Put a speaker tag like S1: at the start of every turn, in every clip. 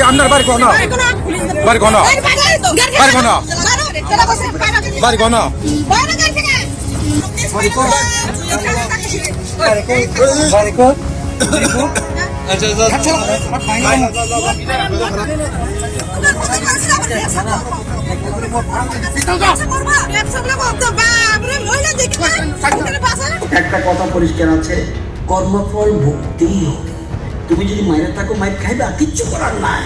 S1: আপনার বাড়ি কোন বাড়ি কোন বাড়ি কোন বাড়ি কোন
S2: একটা কথা পরিষ্কার আছে, কর্মফল ভুগতেই হবে। তুমি যদি মায়ের থাকো মায়ের খাইবা, কিচ্ছু করার নাই।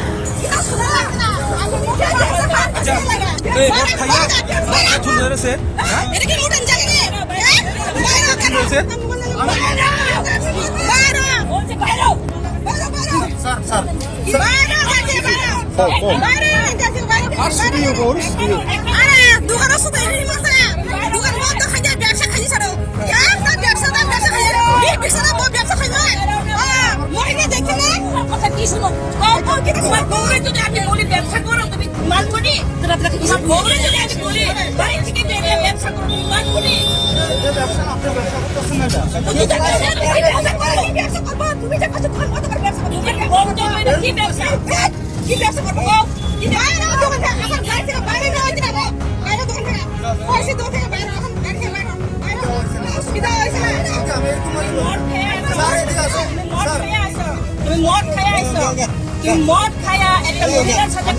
S3: মদ খায়া একটা মহিলার সাথে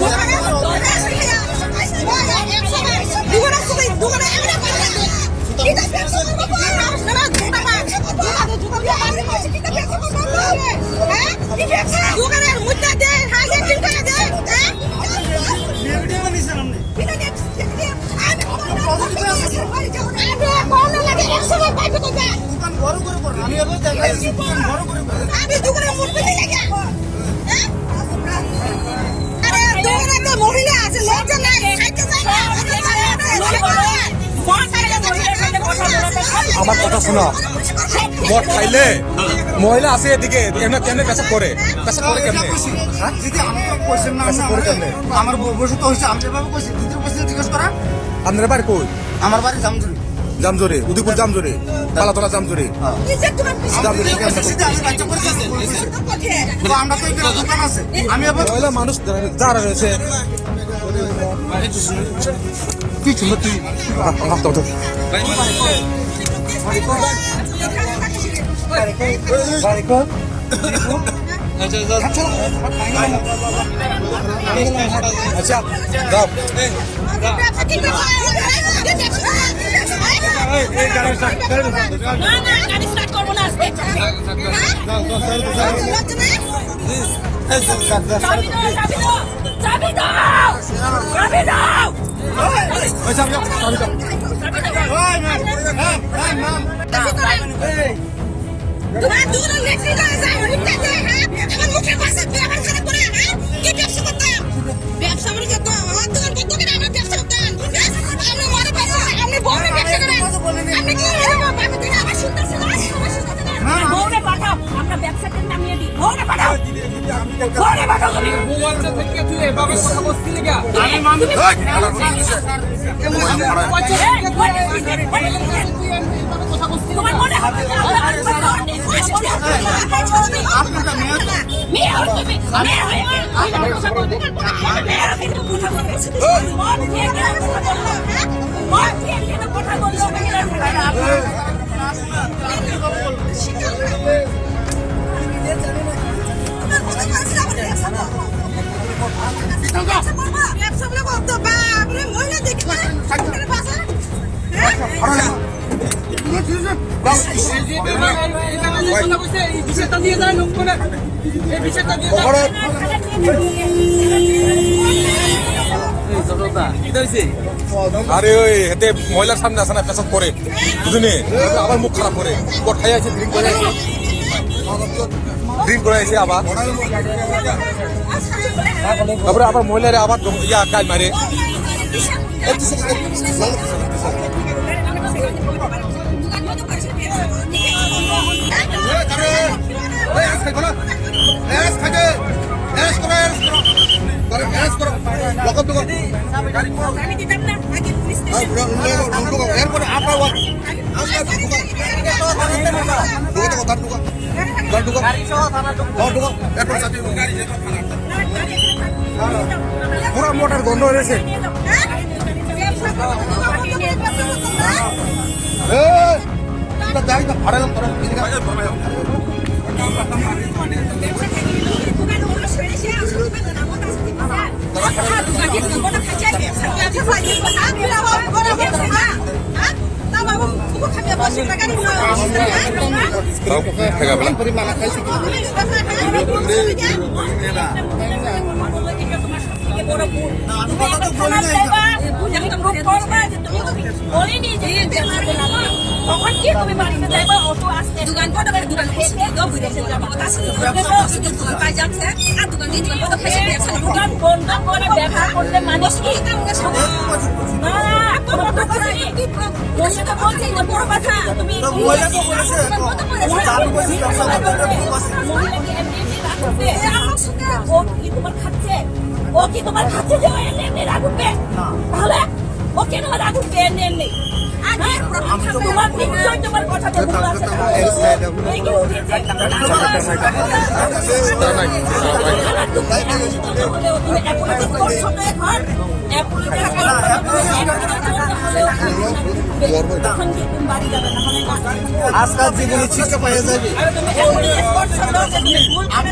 S3: মহিলা আছে লজ্জা নাই
S1: আমার কথা শোনো, মদ খাইলে মহিলা আছে এদিকে এমনি কেমনে পেশাব করে কেমনে?
S4: আমার বসে তো হয়েছে, আমি যেভাবে কইছি দ্বিতীয় কোশ্চেন জিজ্ঞেস করা।
S1: আপনার বাড়ি কই?
S4: আমার বাড়ি জামজুরি।
S1: জামজুরি, উদয়পুর জামজুরি, পালাতলা জামজুরি।
S4: আমরা তো এখানে দোকান আছে, আমি আবার
S1: মহিলা মানুষ যারা রয়েছে তুই শুনো, তুই আচ্ছা যাও। আরে ওই হেতে মহিলার সামনে আসে না, পেশাব করে বুঝলি, আবার মুখ খারাপ করে খাই আছে, ড্রিঙ্ক করে আছে আবার, তারপরে আবার মহিলারে আবার ইয়া কাজ মারে।
S4: পুরা মোটর গন্ধ হয়েছে ভাড়া
S3: তখন কি তুমি বাড়িতে যাইবা অটো আসতে দোকান কত করে দোকান খেতে গো বুঝেছে যাবা কাছে দোকান পাই যাচ্ছে আর দোকান দিয়ে দোকান কত খেতে ব্যবসা দোকান বন্ধ করে ব্যবসা করলে মানুষ কি না তোমরা তো করে বসে তো বলছি যে বড় কথা তুমি মহিলা তো বলেছে চালু করেছে ব্যবসা মহিলা কি এমনি রাখবে ও কি তোমার খাচ্ছে যে এমনি রাখবে তাহলে ও কেন রাখবে এমনি তোমার নিশ্চয় তোমার কথা বলবো আছে
S4: আজকাল জীবনে শিক্ষা পাওয়া যাবে আমি